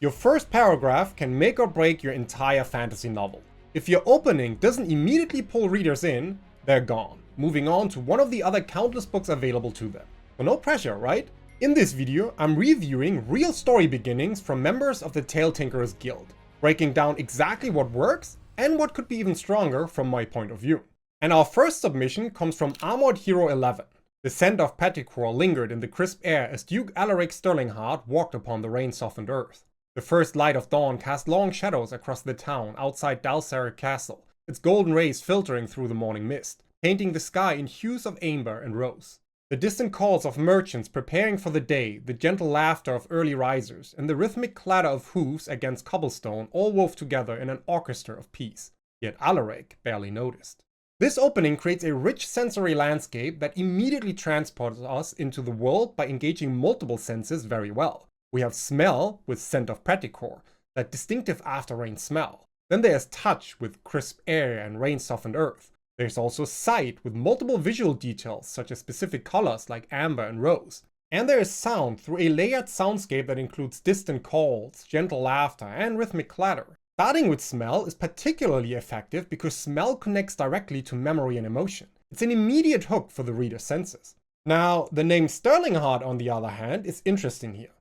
Your first paragraph can make or break your entire fantasy novel. If your opening doesn't immediately pull readers in, they're gone, moving on to one of the other countless books available to them. So no pressure, right? In this video, I'm reviewing real story beginnings from members of the Tale Tinkerers Guild, breaking down exactly what works and what could be even stronger from my point of view. And our first submission comes from Armored Hero 11. The scent of petrichor lingered in the crisp air as Duke Alaric Stirlingheart walked upon the rain-softened earth. The first light of dawn cast long shadows across the town outside Dalsaric Castle, its golden rays filtering through the morning mist, painting the sky in hues of amber and rose. The distant calls of merchants preparing for the day, the gentle laughter of early risers, and the rhythmic clatter of hooves against cobblestone all wove together in an orchestra of peace. Yet Alaric barely noticed. This opening creates a rich sensory landscape that immediately transports us into the world by engaging multiple senses very well. We have smell with scent of petrichor, that distinctive after rain smell. Then there's touch with crisp air and rain-softened earth. There's also sight with multiple visual details such as specific colors like amber and rose. And there is sound through a layered soundscape that includes distant calls, gentle laughter, and rhythmic clatter. Starting with smell is particularly effective because smell connects directly to memory and emotion. It's an immediate hook for the reader's senses. Now, the name Stirlingheart, on the other hand, is interesting here.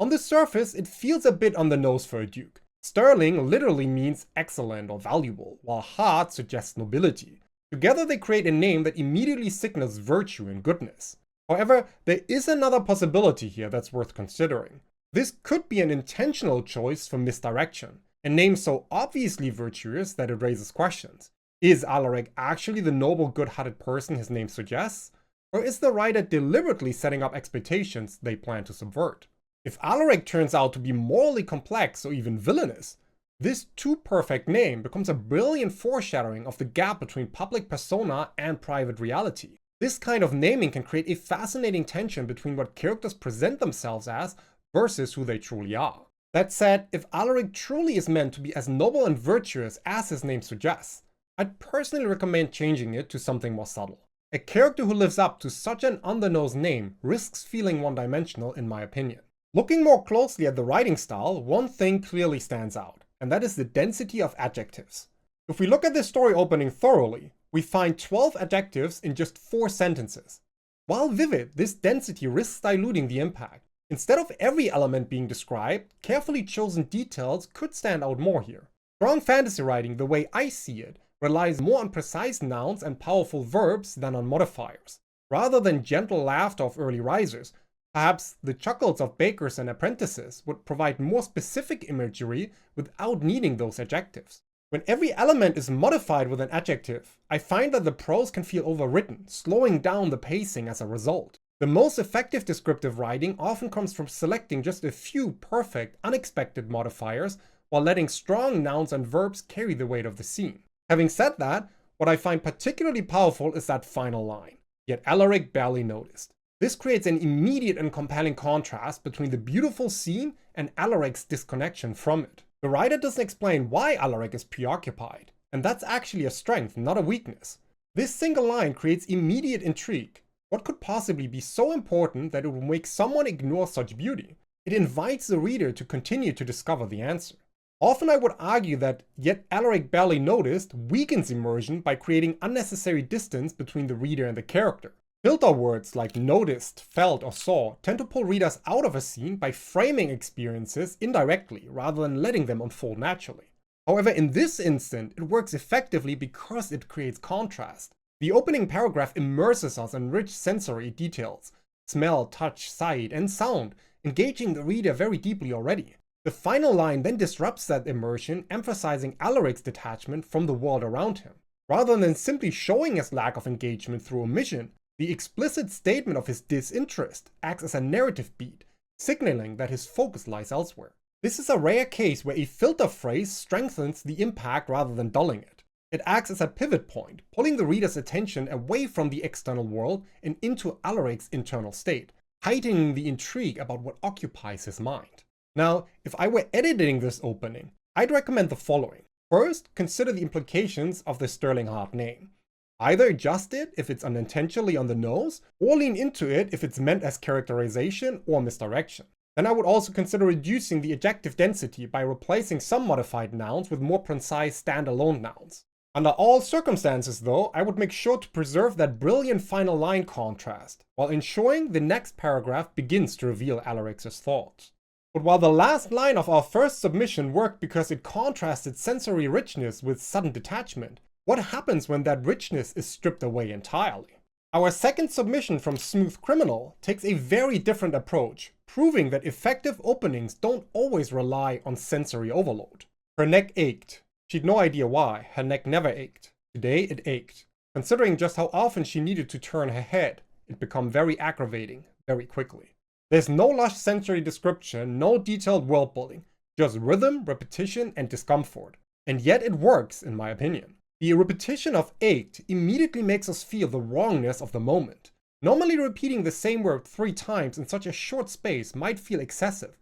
On the surface, it feels a bit on the nose for a duke. Sterling literally means excellent or valuable, while heart suggests nobility. Together they create a name that immediately signals virtue and goodness. However, there is another possibility here that's worth considering. This could be an intentional choice for misdirection, a name so obviously virtuous that it raises questions. Is Alaric actually the noble, good-hearted person his name suggests? Or is the writer deliberately setting up expectations they plan to subvert? If Alaric turns out to be morally complex or even villainous, this too-perfect name becomes a brilliant foreshadowing of the gap between public persona and private reality. This kind of naming can create a fascinating tension between what characters present themselves as versus who they truly are. That said, if Alaric truly is meant to be as noble and virtuous as his name suggests, I'd personally recommend changing it to something more subtle. A character who lives up to such an on-the-nose name risks feeling one-dimensional in my opinion. Looking more closely at the writing style, one thing clearly stands out, and that is the density of adjectives. If we look at this story opening thoroughly, we find 12 adjectives in just 4 sentences. While vivid, this density risks diluting the impact. Instead of every element being described, carefully chosen details could stand out more here. Strong fantasy writing, the way I see it, relies more on precise nouns and powerful verbs than on modifiers. Rather than gentle laughter of early risers, perhaps the chuckles of bakers and apprentices would provide more specific imagery without needing those adjectives. When every element is modified with an adjective, I find that the prose can feel overwritten, slowing down the pacing as a result. The most effective descriptive writing often comes from selecting just a few perfect, unexpected modifiers while letting strong nouns and verbs carry the weight of the scene. Having said that, what I find particularly powerful is that final line, "Yet Alaric barely noticed." This creates an immediate and compelling contrast between the beautiful scene and Alaric's disconnection from it. The writer doesn't explain why Alaric is preoccupied, and that's actually a strength, not a weakness. This single line creates immediate intrigue. What could possibly be so important that it will make someone ignore such beauty? It invites the reader to continue to discover the answer. Often I would argue that "Yet Alaric barely noticed" weakens immersion by creating unnecessary distance between the reader and the character. Filter words like noticed, felt, or saw tend to pull readers out of a scene by framing experiences indirectly rather than letting them unfold naturally. However, in this instant, it works effectively because it creates contrast. The opening paragraph immerses us in rich sensory details, smell, touch, sight, and sound, engaging the reader very deeply already. The final line then disrupts that immersion, emphasizing Alaric's detachment from the world around him. Rather than simply showing his lack of engagement through omission, the explicit statement of his disinterest acts as a narrative beat, signaling that his focus lies elsewhere. This is a rare case where a filter phrase strengthens the impact rather than dulling it. It acts as a pivot point, pulling the reader's attention away from the external world and into Alaric's internal state, heightening the intrigue about what occupies his mind. Now, if I were editing this opening, I'd recommend the following. First, consider the implications of the Stirlingheart name. Either adjust it if it's unintentionally on the nose, or lean into it if it's meant as characterization or misdirection. Then I would also consider reducing the adjective density by replacing some modified nouns with more precise standalone nouns. Under all circumstances though, I would make sure to preserve that brilliant final line contrast, while ensuring the next paragraph begins to reveal Alarix's thoughts. But while the last line of our first submission worked because it contrasted sensory richness with sudden detachment, what happens when that richness is stripped away entirely? Our second submission from Smooth Criminal takes a very different approach, proving that effective openings don't always rely on sensory overload. Her neck ached. She'd no idea why. Her neck never ached. Today it ached. Considering just how often she needed to turn her head, it became very aggravating, very quickly. There's no lush sensory description, no detailed world building, just rhythm, repetition, and discomfort. And yet it works, in my opinion. The repetition of ached immediately makes us feel the wrongness of the moment. Normally repeating the same word 3 times in such a short space might feel excessive,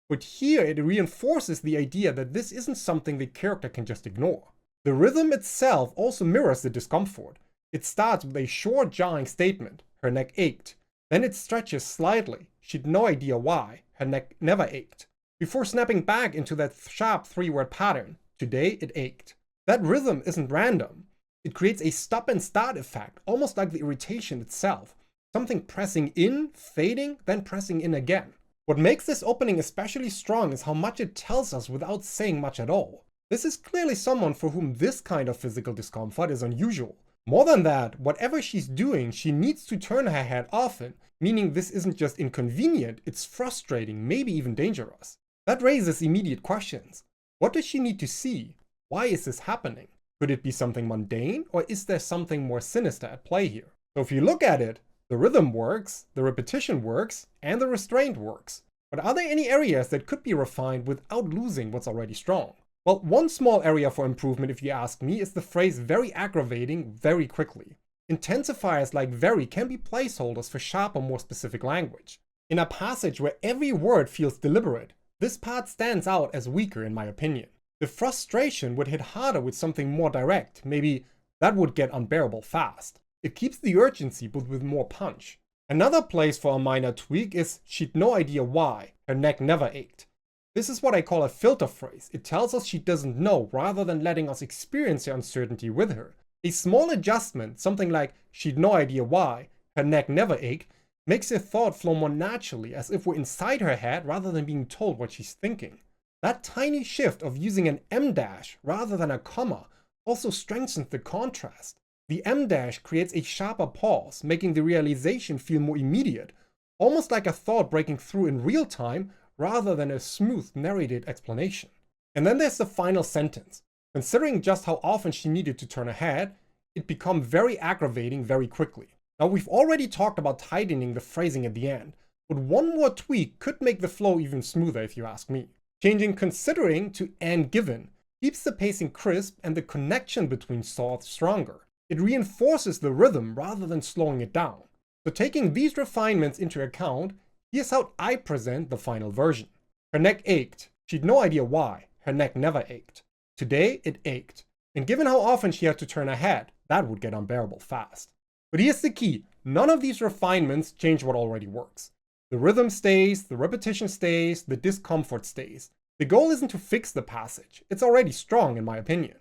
but here it reinforces the idea that this isn't something the character can just ignore. The rhythm itself also mirrors the discomfort. It starts with a short, jarring statement, her neck ached. Then it stretches slightly, she'd no idea why, her neck never ached, before snapping back into that sharp 3-word pattern, today it ached. That rhythm isn't random. It creates a stop and start effect, almost like the irritation itself. Something pressing in, fading, then pressing in again. What makes this opening especially strong is how much it tells us without saying much at all. This is clearly someone for whom this kind of physical discomfort is unusual. More than that, whatever she's doing, she needs to turn her head often, meaning this isn't just inconvenient, it's frustrating, maybe even dangerous. That raises immediate questions. What does she need to see? Why is this happening? Could it be something mundane, or is there something more sinister at play here? So if you look at it, the rhythm works, the repetition works, and the restraint works. But are there any areas that could be refined without losing what's already strong? Well, one small area for improvement, if you ask me, is the phrase very aggravating very quickly. Intensifiers like very can be placeholders for sharper, more specific language. In a passage where every word feels deliberate, this part stands out as weaker in my opinion. The frustration would hit harder with something more direct, maybe that would get unbearable fast. It keeps the urgency but with more punch. Another place for a minor tweak is she'd no idea why, her neck never ached. This is what I call a filter phrase. It tells us she doesn't know rather than letting us experience the uncertainty with her. A small adjustment, something like she'd no idea why, her neck never ached, makes her thought flow more naturally as if we're inside her head rather than being told what she's thinking. That tiny shift of using an em dash rather than a comma also strengthens the contrast. The em dash creates a sharper pause, making the realization feel more immediate, almost like a thought breaking through in real time rather than a smooth narrated explanation. And then there's the final sentence. Considering just how often she needed to turn her head, it became very aggravating very quickly. Now we've already talked about tightening the phrasing at the end, but one more tweak could make the flow even smoother if you ask me. Changing considering to and given keeps the pacing crisp and the connection between thoughts stronger. It reinforces the rhythm rather than slowing it down. So taking these refinements into account, here's how I present the final version. Her neck ached. She'd no idea why. Her neck never ached. Today it ached. And given how often she had to turn her head, that would get unbearable fast. But here's the key. None of these refinements change what already works. The rhythm stays, the repetition stays, the discomfort stays. The goal isn't to fix the passage. It's already strong in my opinion.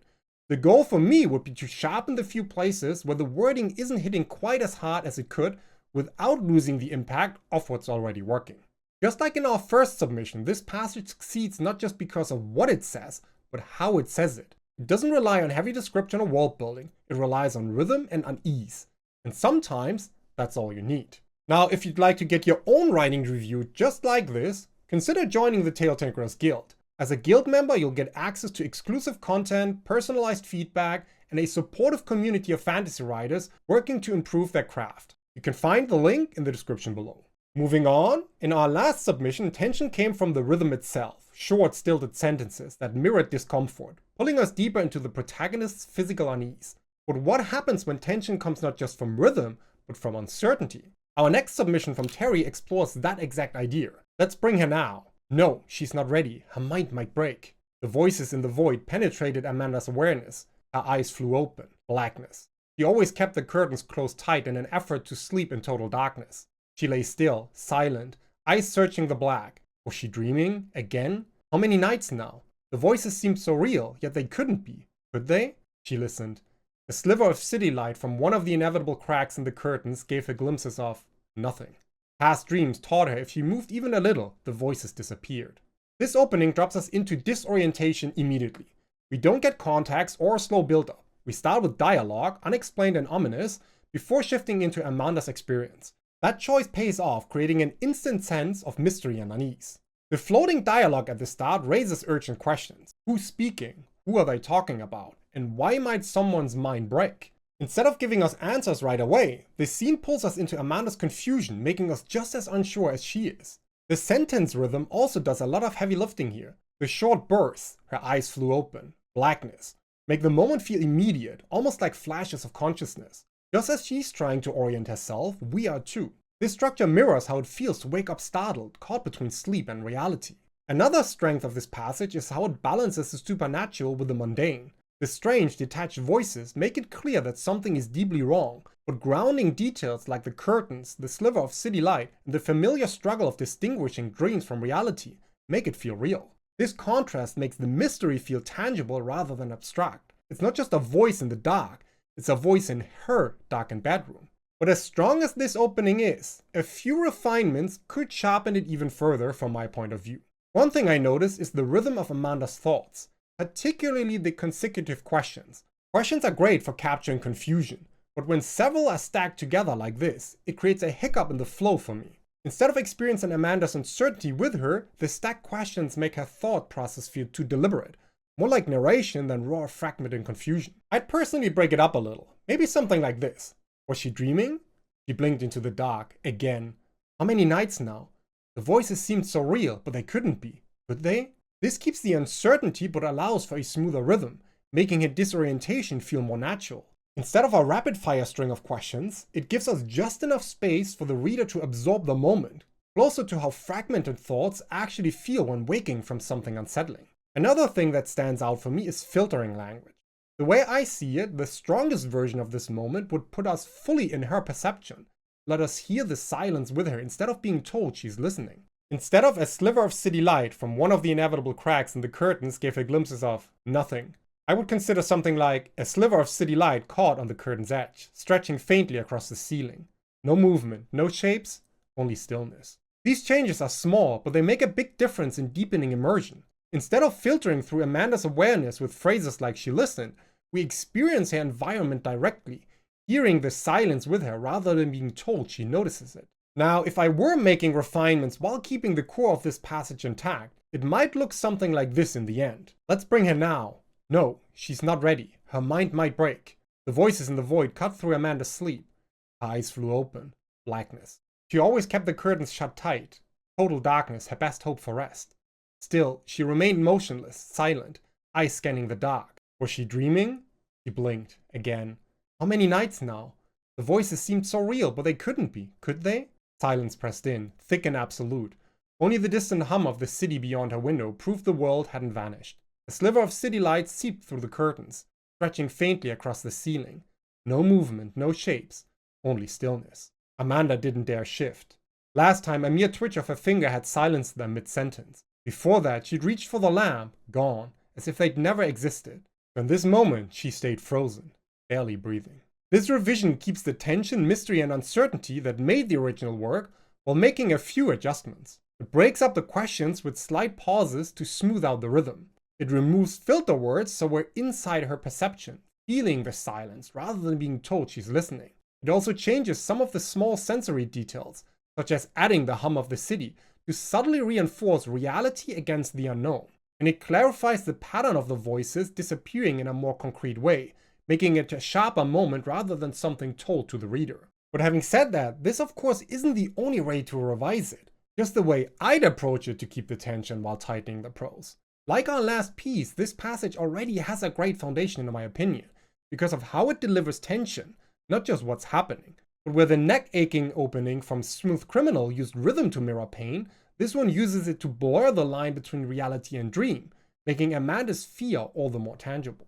The goal for me would be to sharpen the few places where the wording isn't hitting quite as hard as it could without losing the impact of what's already working. Just like in our first submission, this passage succeeds not just because of what it says, but how it says it. It doesn't rely on heavy description or world building, it relies on rhythm and unease. And sometimes, that's all you need. Now, if you'd like to get your own writing review just like this, consider joining the Tale Tinkerers Guild. As a guild member, you'll get access to exclusive content, personalized feedback, and a supportive community of fantasy writers working to improve their craft. You can find the link in the description below. Moving on, in our last submission, tension came from the rhythm itself, short, stilted sentences that mirrored discomfort, pulling us deeper into the protagonist's physical unease. But what happens when tension comes not just from rhythm, but from uncertainty? Our next submission from Terry explores that exact idea. Let's bring her now. No, she's not ready. Her mind might break. The voices in the void penetrated Amanda's awareness. Her eyes flew open. Blackness. She always kept the curtains closed tight in an effort to sleep in total darkness. She lay still, silent, eyes searching the black. Was she dreaming? Again? How many nights now? The voices seemed so real, yet they couldn't be. Could they? She listened. A sliver of city light from one of the inevitable cracks in the curtains gave her glimpses of nothing. Past dreams taught her if she moved even a little, the voices disappeared. This opening drops us into disorientation immediately. We don't get context or a slow build-up. We start with dialogue, unexplained and ominous, before shifting into Amanda's experience. That choice pays off, creating an instant sense of mystery and unease. The floating dialogue at the start raises urgent questions. Who's speaking? Who are they talking about? And why might someone's mind break? Instead of giving us answers right away, the scene pulls us into Amanda's confusion, making us just as unsure as she is. The sentence rhythm also does a lot of heavy lifting here. The short bursts, her eyes flew open, blackness, make the moment feel immediate, almost like flashes of consciousness. Just as she's trying to orient herself, we are too. This structure mirrors how it feels to wake up startled, caught between sleep and reality. Another strength of this passage is how it balances the supernatural with the mundane. The strange, detached voices make it clear that something is deeply wrong, but grounding details like the curtains, the sliver of city light, and the familiar struggle of distinguishing dreams from reality make it feel real. This contrast makes the mystery feel tangible rather than abstract. It's not just a voice in the dark, it's a voice in her darkened bedroom. But as strong as this opening is, a few refinements could sharpen it even further from my point of view. One thing I notice is the rhythm of Amanda's thoughts, particularly the consecutive questions. Questions are great for capturing confusion, but when several are stacked together like this, it creates a hiccup in the flow for me. Instead of experiencing Amanda's uncertainty with her, the stacked questions make her thought process feel too deliberate, more like narration than raw fragmented confusion. I'd personally break it up a little, maybe something like this. Was she dreaming? She blinked into the dark, again. How many nights now? The voices seemed so real, but they couldn't be. Could they? This keeps the uncertainty but allows for a smoother rhythm, making her disorientation feel more natural. Instead of a rapid-fire string of questions, it gives us just enough space for the reader to absorb the moment, closer to how fragmented thoughts actually feel when waking from something unsettling. Another thing that stands out for me is filtering language. The way I see it, the strongest version of this moment would put us fully in her perception. Let us hear the silence with her instead of being told she's listening. Instead of a sliver of city light from one of the inevitable cracks in the curtains gave her glimpses of nothing, I would consider something like a sliver of city light caught on the curtain's edge, stretching faintly across the ceiling. No movement, no shapes, only stillness. These changes are small, but they make a big difference in deepening immersion. Instead of filtering through Amanda's awareness with phrases like she listened, we experience her environment directly, hearing the silence with her rather than being told she notices it. Now, if I were making refinements while keeping the core of this passage intact, it might look something like this in the end. Let's bring her now. No, she's not ready. Her mind might break. The voices in the void cut through Amanda's sleep. Her eyes flew open. Blackness. She always kept the curtains shut tight. Total darkness, her best hope for rest. Still, she remained motionless, silent, eyes scanning the dark. Was she dreaming? She blinked, again. How many nights now? The voices seemed so real, but they couldn't be, could they? Silence pressed in, thick and absolute. Only the distant hum of the city beyond her window proved the world hadn't vanished. A sliver of city light seeped through the curtains, stretching faintly across the ceiling. No movement, no shapes, only stillness. Amanda didn't dare shift. Last time, a mere twitch of her finger had silenced them mid-sentence. Before that, she'd reached for the lamp, gone, as if they'd never existed. In this moment, she stayed frozen, barely breathing. This revision keeps the tension, mystery, and uncertainty that made the original work, while making a few adjustments. It breaks up the questions with slight pauses to smooth out the rhythm. It removes filter words so we're inside her perception, feeling the silence rather than being told she's listening. It also changes some of the small sensory details, such as adding the hum of the city, to subtly reinforce reality against the unknown. And it clarifies the pattern of the voices disappearing in a more concrete way, making it a sharper moment rather than something told to the reader. But having said that, this of course isn't the only way to revise it, just the way I'd approach it to keep the tension while tightening the prose. Like our last piece, this passage already has a great foundation in my opinion, because of how it delivers tension, not just what's happening. But where the neck-aching opening from Smooth Criminal used rhythm to mirror pain, this one uses it to blur the line between reality and dream, making Amanda's fear all the more tangible.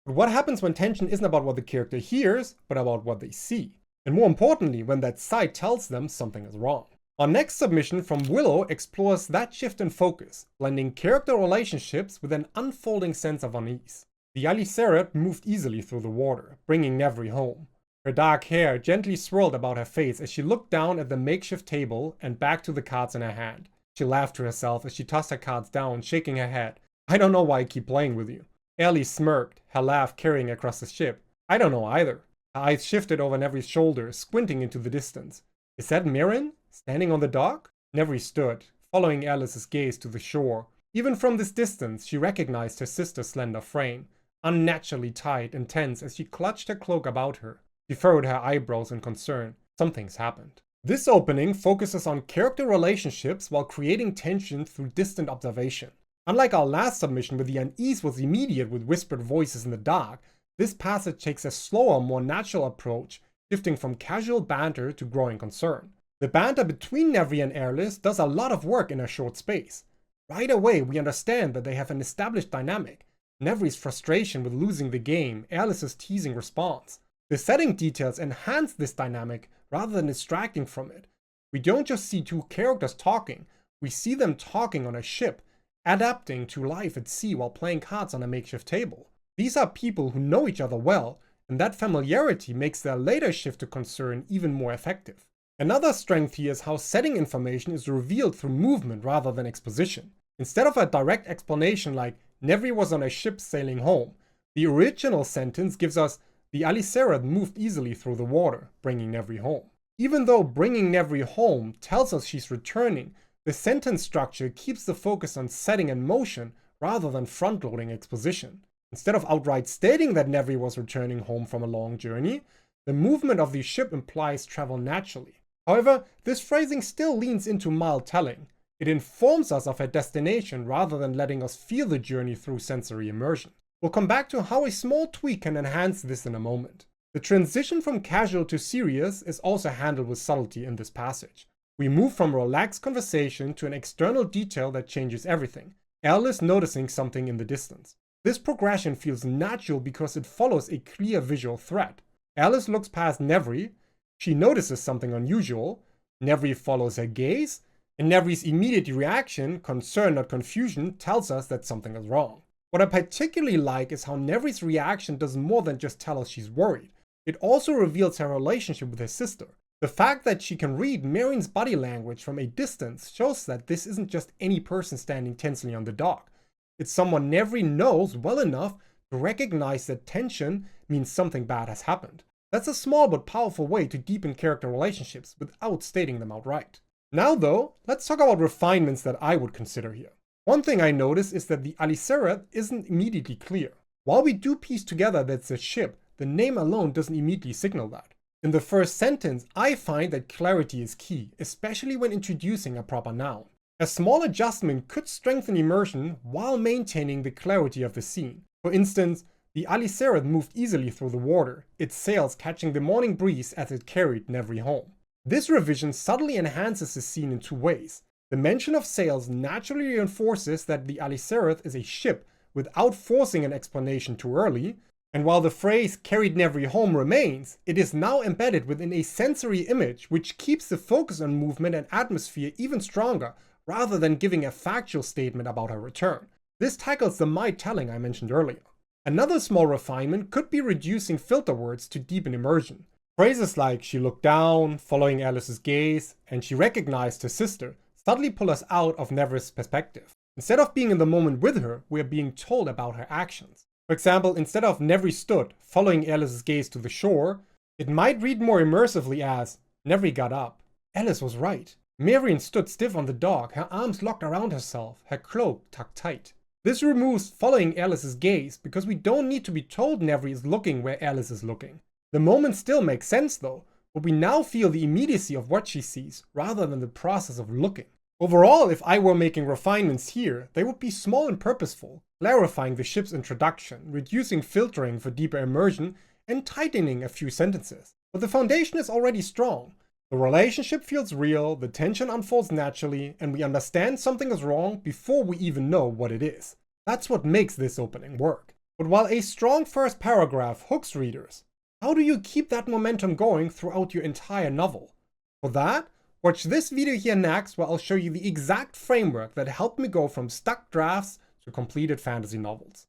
But what happens when tension isn't about what the character hears, but about what they see? And more importantly, when that sight tells them something is wrong. Our next submission from Willow explores that shift in focus, blending character relationships with an unfolding sense of unease. The Aliceret moved easily through the water, bringing Nevri home. Her dark hair gently swirled about her face as she looked down at the makeshift table and back to the cards in her hand. She laughed to herself as she tossed her cards down, shaking her head. I don't know why I keep playing with you. Ellie smirked, her laugh carrying across the ship. I don't know either. Her eyes shifted over Nevri's shoulder, squinting into the distance. Is that Mirren, standing on the dock? Nevri stood, following Alice's gaze to the shore. Even from this distance, she recognized her sister's slender frame, unnaturally tight and tense as she clutched her cloak about her. She furrowed her eyebrows in concern. Something's happened. This opening focuses on character relationships while creating tension through distant observation. Unlike our last submission where the unease was immediate with whispered voices in the dark, this passage takes a slower, more natural approach, shifting from casual banter to growing concern. The banter between Nevri and Airless does a lot of work in a short space. Right away, we understand that they have an established dynamic. Nevri's frustration with losing the game, Airless's teasing response. The setting details enhance this dynamic rather than distracting from it. We don't just see two characters talking, we see them talking on a ship, adapting to life at sea while playing cards on a makeshift table. These are people who know each other well, and that familiarity makes their later shift to concern even more effective. Another strength here is how setting information is revealed through movement rather than exposition. Instead of a direct explanation like, Nevri was on a ship sailing home, the original sentence gives us, the Aliceret moved easily through the water, bringing Nevri home. Even though bringing Nevri home tells us she's returning, the sentence structure keeps the focus on setting and motion rather than front-loading exposition. Instead of outright stating that Nevri was returning home from a long journey, the movement of the ship implies travel naturally. However, this phrasing still leans into mild telling. It informs us of her destination rather than letting us feel the journey through sensory immersion. We'll come back to how a small tweak can enhance this in a moment. The transition from casual to serious is also handled with subtlety in this passage. We move from relaxed conversation to an external detail that changes everything, Alice noticing something in the distance. This progression feels natural because it follows a clear visual thread. Alice looks past Nevri, she notices something unusual, Nevri follows her gaze, and Nevri's immediate reaction, concern not confusion, tells us that something is wrong. What I particularly like is how Nevri's reaction does more than just tell us she's worried. It also reveals her relationship with her sister. The fact that she can read Mirren's body language from a distance shows that this isn't just any person standing tensely on the dock. It's someone Nevri knows well enough to recognize that tension means something bad has happened. That's a small but powerful way to deepen character relationships without stating them outright. Now though, let's talk about refinements that I would consider here. One thing I notice is that the Aliceret isn't immediately clear. While we do piece together that it's a ship, the name alone doesn't immediately signal that. In the first sentence, I find that clarity is key, especially when introducing a proper noun. A small adjustment could strengthen immersion while maintaining the clarity of the scene. For instance, the Aliceret moved easily through the water, its sails catching the morning breeze as it carried Nevri home. This revision subtly enhances the scene in two ways. The mention of sails naturally reinforces that the Aliceret is a ship without forcing an explanation too early, and while the phrase carried Nevri home remains, it is now embedded within a sensory image which keeps the focus on movement and atmosphere even stronger, rather than giving a factual statement about her return. This tackles the mild telling I mentioned earlier. Another small refinement could be reducing filter words to deepen immersion. Phrases like she looked down, following Alice's gaze, and she recognized her sister subtly pull us out of Nevri's perspective. Instead of being in the moment with her, we are being told about her actions. For example, instead of Nevri stood, following Alice's gaze to the shore, it might read more immersively as, Nevri got up. Alice was right. Mirren stood stiff on the dock, her arms locked around herself, her cloak tucked tight. This removes following Alice's gaze because we don't need to be told Nevri is looking where Alice is looking. The moment still makes sense though, but we now feel the immediacy of what she sees rather than the process of looking. Overall, if I were making refinements here, they would be small and purposeful, clarifying the ship's introduction, reducing filtering for deeper immersion, and tightening a few sentences. But the foundation is already strong. The relationship feels real, the tension unfolds naturally, and we understand something is wrong before we even know what it is. That's what makes this opening work. But while a strong first paragraph hooks readers, how do you keep that momentum going throughout your entire novel? For that, Watch this video here next where I'll show you the exact framework that helped me go from stuck drafts to completed fantasy novels.